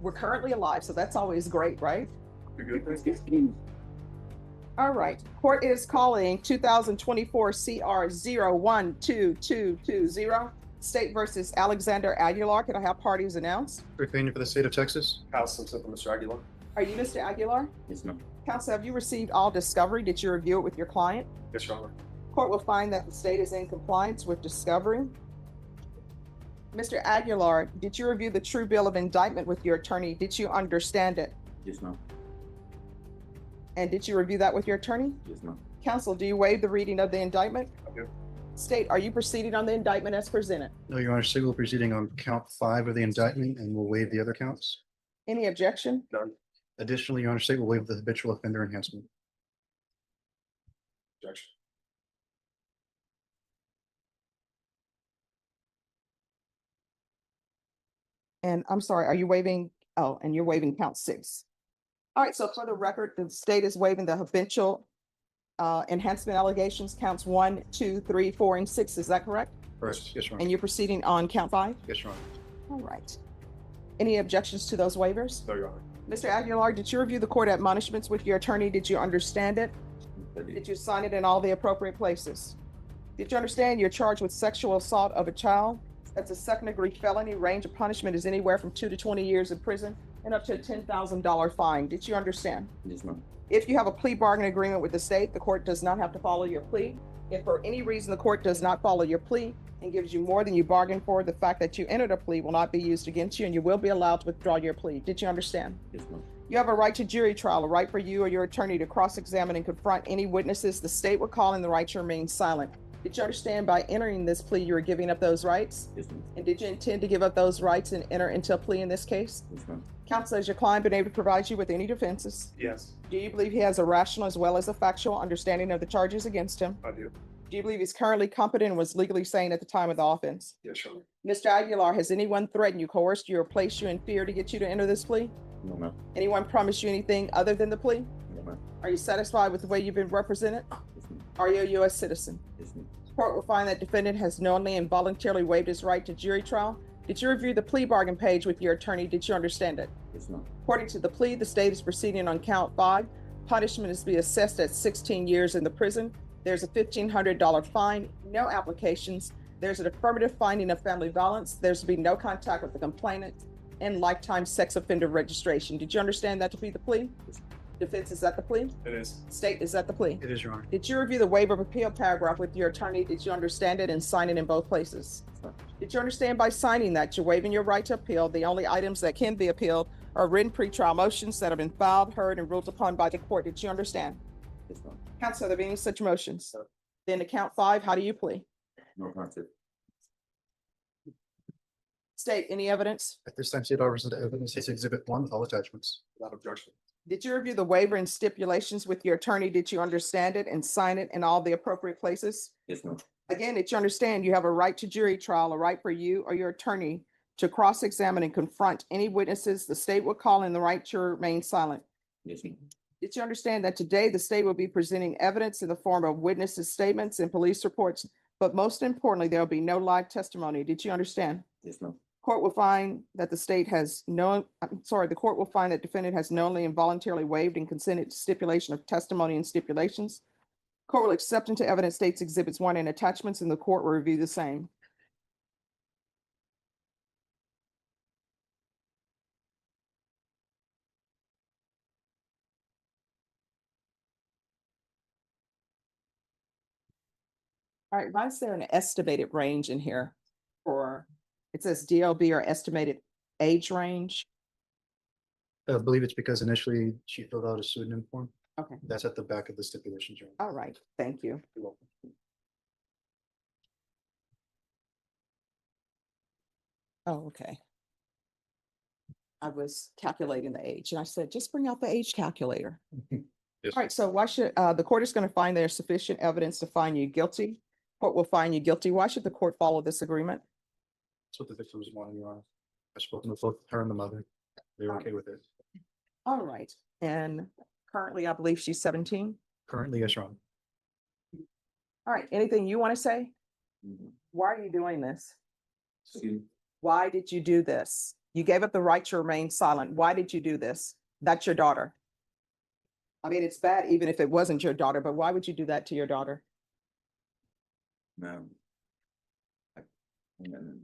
We're currently alive, so that's always great, right? You're good. All right. Court is calling 2024 CR 012220, State versus Alexander Aguilar. Can I have parties announced? Opinion for the state of Texas. Counsel for Mr. Aguilar. Are you Mr. Aguilar? Yes, ma'am. Counsel, have you received all discovery? Did you review it with your client? Yes, Your Honor. Court will find that the state is in compliance with discovery. Mr. Aguilar, did you review the true bill of indictment with your attorney? Did you understand it? Yes, ma'am. And did you review that with your attorney? Yes, ma'am. Counsel, do you waive the reading of the indictment? I do. State, are you proceeding on the indictment as presented? No, Your Honor, state will proceeding on count 5 of the indictment and will waive the other counts. Any objection? None. Additionally, Your Honor, state will waive the habitual offender enhancement. Objection. And I'm sorry, are you waiving? Oh, and you're waiving count 6. All right, so for the record, the state is waiving the habitual enhancement allegations, counts 1, 2, 3, 4, and 6. Is that correct? Correct. Yes, Your Honor. And you're proceeding on count 5? Yes, Your Honor. All right. Any objections to those waivers? No, Your Honor. Mr. Aguilar, did you review the court admonishments with your attorney? Did you understand it? Did you sign it in all the appropriate places? Did you understand you're charged with sexual assault of a child? That's a second-degree felony. Range of punishment is anywhere from 2 to 20 years in prison and up to a $10,000 fine. Did you understand? Yes, ma'am. If you have a plea bargain agreement with the state, the court does not have to follow your plea. If for any reason the court does not follow your plea and gives you more than you bargained for, the fact that you entered a plea will not be used against you and you will be allowed to withdraw your plea. Did you understand? Yes, ma'am. You have a right to jury trial, a right for you or your attorney to cross-examine and confront any witnesses the state will call, and the right to remain silent. Did you understand by entering this plea you are giving up those rights? Yes, ma'am. And did you intend to give up those rights and enter into a plea in this case? Yes, ma'am. Counsel, has your client been able to provide you with any defenses? Yes, Do you believe he has a rational as well as a factual understanding of the charges against him? I do. Do you believe he's currently competent and was legally sane at the time of the offense? Yes, Your Honor. Mr. Aguilar, has anyone threatened you, coerced you, or placed you in fear to get you to enter this plea? No, ma'am. Anyone promised you anything other than the plea? No, ma'am. Are you satisfied with the way you've been represented? Yes, ma'am. Are you a U.S. citizen? Yes, ma'am. Court will find that defendant has knowingly and voluntarily waived his right to jury trial. Did you review the plea bargain page with your attorney? Did you understand it? Yes, ma'am. According to the plea, the state is proceeding on count 5. Punishment is to be assessed at 16 years in the prison. There's a $1,500 fine, no applications. There's an affirmative finding of family violence. There's to be no contact with the complainant and lifetime sex offender registration. Did you understand that to be the plea? Yes. Defense, is that the plea? It is. State, is that the plea? It is, Your Honor. Did you review the waiver of appeal paragraph with your attorney? Did you understand it and sign it in both places? Yes, ma'am. Did you understand by signing that you're waiving your right to appeal? The only items that can be appealed are written pretrial motions that have been filed, heard, and ruled upon by the court. Did you understand? Yes, ma'am. Counsel, are there any such motions? Sir. Then to count 5, how do you plea? No contest. State, any evidence? At this time, state offers the evidence is Exhibit 1 with all attachments. Without objection. Did you review the waiver and stipulations with your attorney? Did you understand it and sign it in all the appropriate places? Yes, ma'am. Again, did you understand you have a right to jury trial, a right for you or your attorney to cross-examine and confront any witnesses the state will call, and the right to remain silent? Yes, ma'am. Did you understand that today the state will be presenting evidence in the form of witnesses' statements and police reports, but most importantly, there will be no live testimony? Did you understand? Yes, ma'am. Court will find that the court will find that defendant has knowingly and voluntarily waived and consented to stipulation of testimony and stipulations. Court will accept into evidence states exhibits 1 and attachments, and the court will review the same. All right, why is there an estimated range in here for, it says DLB or estimated age range? I believe it's because initially she filled out a pseudonym form. Okay, That's at the back of the stipulations, Your Honor. all right, thank you. You're welcome. Oh, okay. I was calculating the age and I said, just bring out the age calculator. Yes. All right, so why should, the court is going to find there's sufficient evidence to find you guilty. Court will find you guilty. Why should the court follow this agreement? That's what the victims wanted, Your Honor. I've spoken with both her and the mother. They're okay with it. All right, and currently I believe she's 17. Currently, yes, Your Honor. All right, anything you want to say? Mhm. Why are you doing this? Excuse me. Why did you do this? You gave up the right to remain silent. Why did you do this? That's your daughter. I mean, it's bad even if it wasn't your daughter, but why would you do that to your daughter? No. And then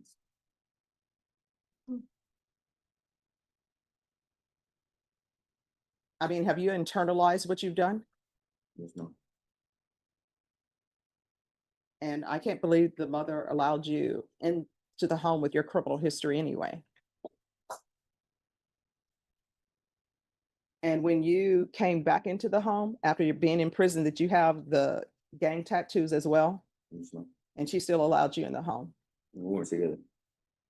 I mean, have you internalized what you've done? there's no, And I can't believe the mother allowed you into the home with your criminal history anyway. And when you came back into the home after you're being in prison, did you have the gang tattoos as well? there's no, And she still allowed you in the home. we weren't together.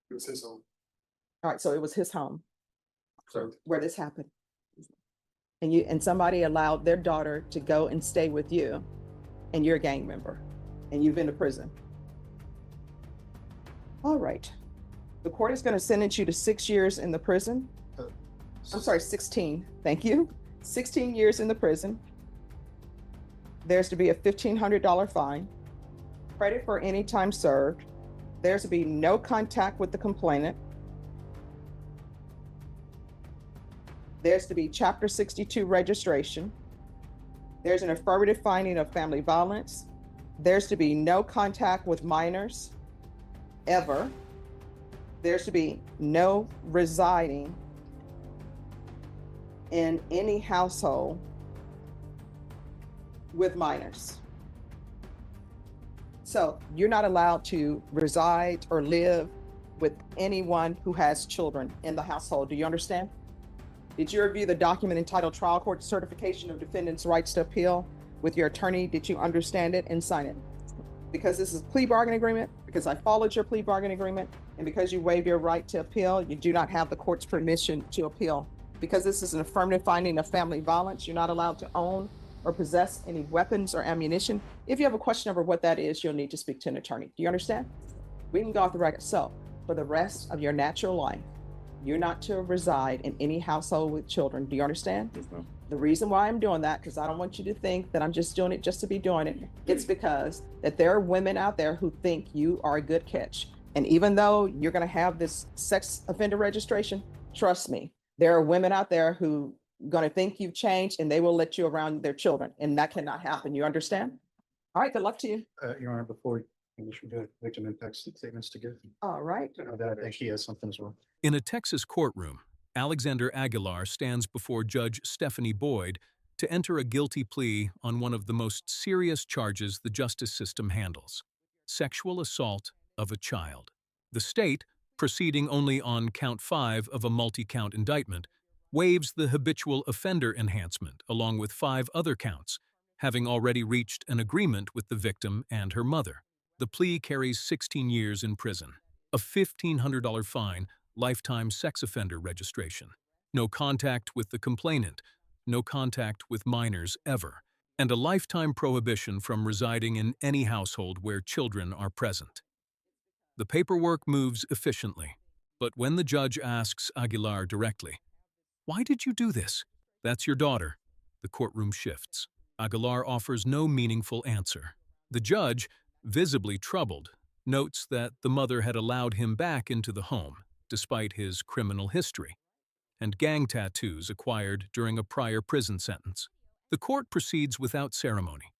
It was his home. All right, so it was his home So where this happened. And somebody allowed their daughter to go and stay with you, and you're a gang member, and you've been to prison. All right. The court is going to sentence you to 6 years in the prison. I'm sorry, 16. Thank you. 16 years in the prison. There's to be a $1,500 fine, credit for any time served. There's to be no contact with the complainant. There's to be Chapter 62 registration. There's an affirmative finding of family violence. There's to be no contact with minors, ever. There's to be no residing in any household with minors. So you're not allowed to reside or live with anyone who has children in the household. Do you understand? Did you review the document entitled Trial Court Certification of Defendant's Rights to Appeal with your attorney? Did you understand it and sign it? Because this is a plea bargain agreement, because I followed your plea bargain agreement, and because you waived your right to appeal, you do not have the court's permission to appeal. Because this is an affirmative finding of family violence, you're not allowed to own or possess any weapons or ammunition. If you have a question over what that is, you'll need to speak to an attorney. Do you understand? We can go off the record. So for the rest of your natural life, you're not to reside in any household with children. Do you understand? Yes, ma'am. The reason why I'm doing that, because I don't want you to think that I'm just doing it just to be doing it. It's because that there are women out there who think you are a good catch. And even though you're going to have this sex offender registration, trust me, there are women out there who are going to think you've changed and they will let you around their children. And that cannot happen. You understand? All right. Good luck to you. Your Honor, before we should do victim impact statements to give. All right. I think he has something as well. In a Texas courtroom, Alexander Aguilar stands before Judge Stephanie Boyd to enter a guilty plea on one of the most serious charges the justice system handles: sexual assault of a child. The state, proceeding only on count 5 of a multi-count indictment, waives the habitual offender enhancement along with 5 other counts, having already reached an agreement with the victim and her mother. The plea carries 16 years in prison, a $1,500 fine, lifetime sex offender registration, no contact with the complainant, no contact with minors ever, and a lifetime prohibition from residing in any household where children are present. The paperwork moves efficiently, but when the judge asks Aguilar directly, "Why did you do this? That's your daughter," the courtroom shifts. Aguilar offers no meaningful answer. The judge, visibly troubled, notes that the mother had allowed him back into the home, despite his criminal history and gang tattoos acquired during a prior prison sentence. The court proceeds without ceremony,